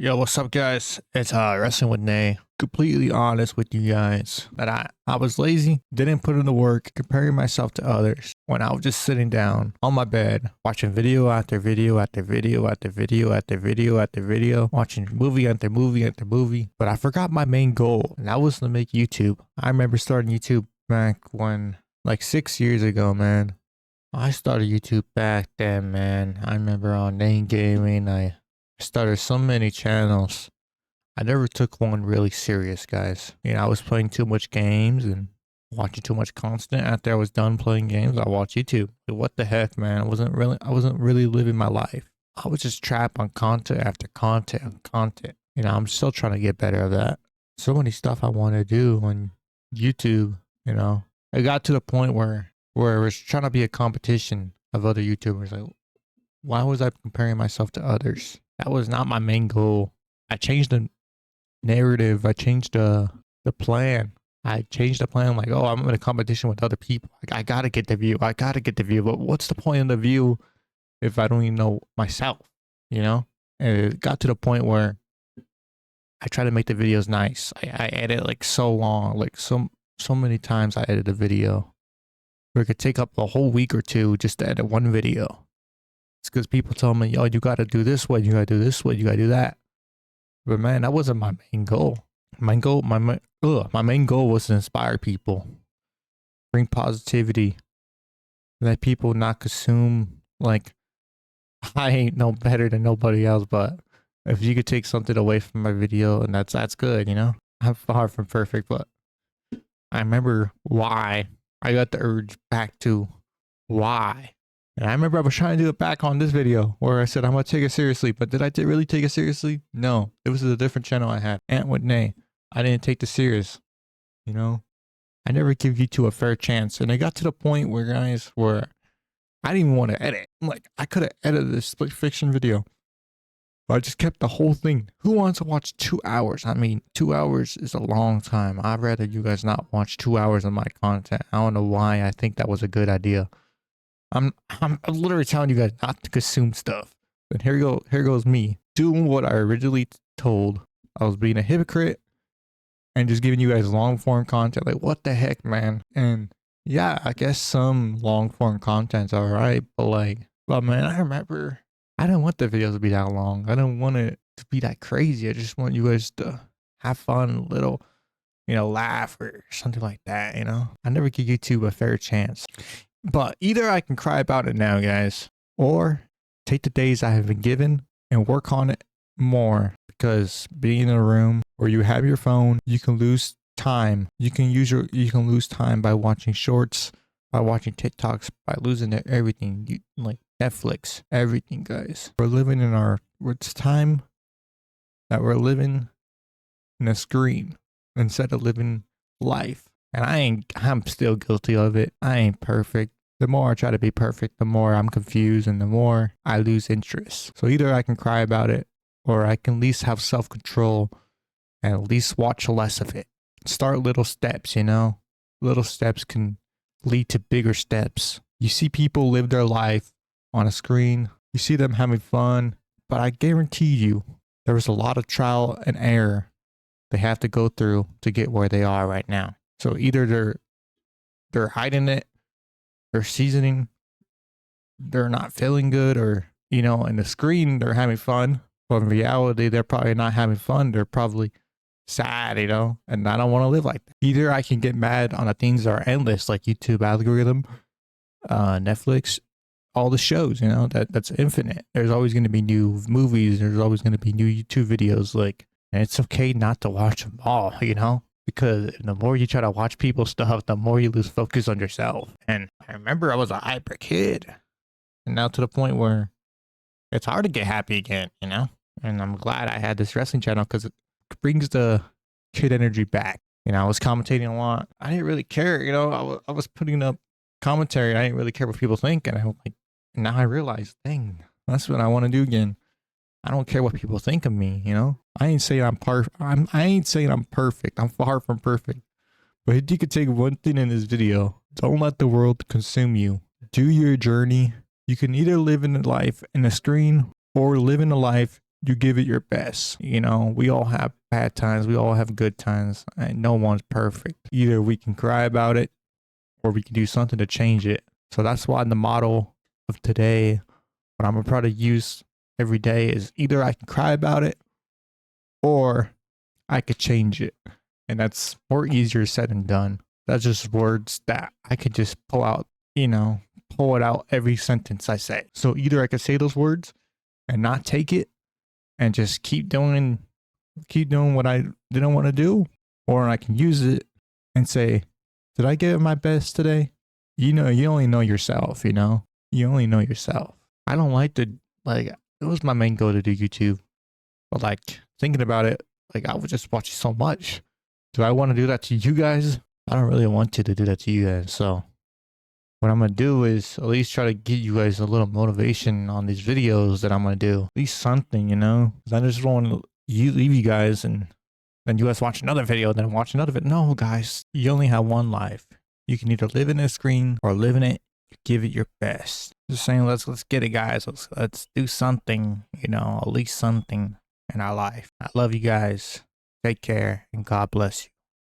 Yo, what's up, guys? It's Wrestling with Nae. Completely honest with you guys that I was lazy, didn't put in the work, comparing myself to others when I was just sitting down on my bed, watching video after video after video after video after video after video, watching movie after movie after movie. But I forgot my main goal, and that was to make YouTube. I remember starting YouTube back when, like 6 years ago, man. I started YouTube back then, man. I remember on Nae Gaming, I started so many channels. I never took one really serious, guys. You know, I was playing too much games and watching too much content. After I was done playing games, I watched YouTube. What the heck, man? I wasn't really living my life. I was just trapped on content after content and content. You know, I'm still trying to get better at that. So many stuff I want to do on YouTube, you know. I got to the point where it was trying to be a competition of other YouTubers. Like, why was I comparing myself to others? That was not my main goal. I changed the narrative. I changed the plan. I changed the plan. Like, oh, I'm in a competition with other people. Like, I gotta get the view. I gotta get the view. But what's the point of the view if I don't even know myself? You know? And it got to the point where I try to make the videos nice. I edit like so long, like so many times I edit a video where it could take up a whole week or two just to edit one video. It's because people tell me, yo, you got to do this way, you got to do this way, you got to do that. But man, that wasn't my main goal. My main goal was to inspire people, bring positivity, let people not consume, like, I ain't no better than nobody else, but if you could take something away from my video, and that's good, you know? I'm far from perfect, but I remember why I got the urge back to why. And I remember I was trying to do it back on this video where I said, I'm going to take it seriously. But did I really take it seriously? No. It was a different channel I had. Wrestling with Nae. I didn't take this serious. You know? I never give you two a fair chance. And it got to the point where, guys, where I didn't even want to edit. Like, I could have edited this split fiction video. But I just kept the whole thing. Who wants to watch 2 hours? I mean, 2 hours is a long time. I'd rather you guys not watch 2 hours of my content. I don't know why I think that was a good idea. I'm literally telling you guys not to consume stuff. But here goes me doing what I originally told. I was being a hypocrite and just giving you guys long form content. Like, what the heck, man? And yeah, I guess some long form content's alright, but man, I remember I didn't want the videos to be that long. I didn't want it to be that crazy. I just want you guys to have fun, little, you know, laugh or something like that, you know? I never give YouTube a fair chance. But either I can cry about it now, guys, or take the days I have been given and work on it more, because being in a room where you have your phone, you can lose time. You can lose time by watching shorts, by watching TikToks, by losing everything, like Netflix, everything, guys. We're living in it's time that we're living in a screen instead of living life. And I'm still guilty of it. I ain't perfect. The more I try to be perfect, the more I'm confused and the more I lose interest. So either I can cry about it, or I can at least have self-control and at least watch less of it. Start little steps, you know? Little steps can lead to bigger steps. You see people live their life on a screen. You see them having fun. But I guarantee you, there was a lot of trial and error they have to go through to get where they are right now. So either they're hiding it, they're seasoning, they're not feeling good, or, you know, in the screen they're having fun, but in reality they're probably not having fun. They're probably sad, you know, and I don't want to live like that. Either I can get mad on the things that are endless, like YouTube algorithm, Netflix, all the shows, you know, that's infinite. There's always going to be new movies. There's always going to be new YouTube videos, like, and it's okay not to watch them all, you know? Because the more you try to watch people's stuff, the more you lose focus on yourself. And I remember I was a hyper kid. And now to the point where it's hard to get happy again, you know? And I'm glad I had this wrestling channel because it brings the kid energy back. You know, I was commentating a lot. I didn't really care, you know? I was putting up commentary. I didn't really care what people think. And now I realize, dang, that's what I want to do again. I don't care what people think of me, you know? I ain't saying I'm perfect. I ain't saying I'm perfect. I'm far from perfect. But if you could take one thing in this video, don't let the world consume you. Do your journey. You can either live in a life in a screen or live in a life you give it your best. You know, we all have bad times, we all have good times, and no one's perfect. Either we can cry about it or we can do something to change it. So that's why the motto of today, what I'm gonna try to use every day, is either I can cry about it or I could change it. And that's more easier said than done. That's just words that I could just pull out, you know, pull it out every sentence I say. So either I could say those words and not take it and just keep doing what I didn't want to do, or I can use it and say, did I give it my best today? You know, you only know yourself, you know? You only know yourself. I don't like to, like, it was my main goal to do YouTube. But, like, thinking about it, like, I was just watching so much. Do I want to do that to you guys? I don't really want to do that to you guys. So, what I'm going to do is at least try to give you guys a little motivation on these videos that I'm going to do. At least something, you know? 'Cause I just don't want to leave you guys and then you guys watch another video, then watch another video. No, guys, you only have one life. You can either live in this screen or live in it. Give it your best. Just saying, let's get it, guys. Let's do something, you know, at least something in our life. I love you guys. Take care and God bless you.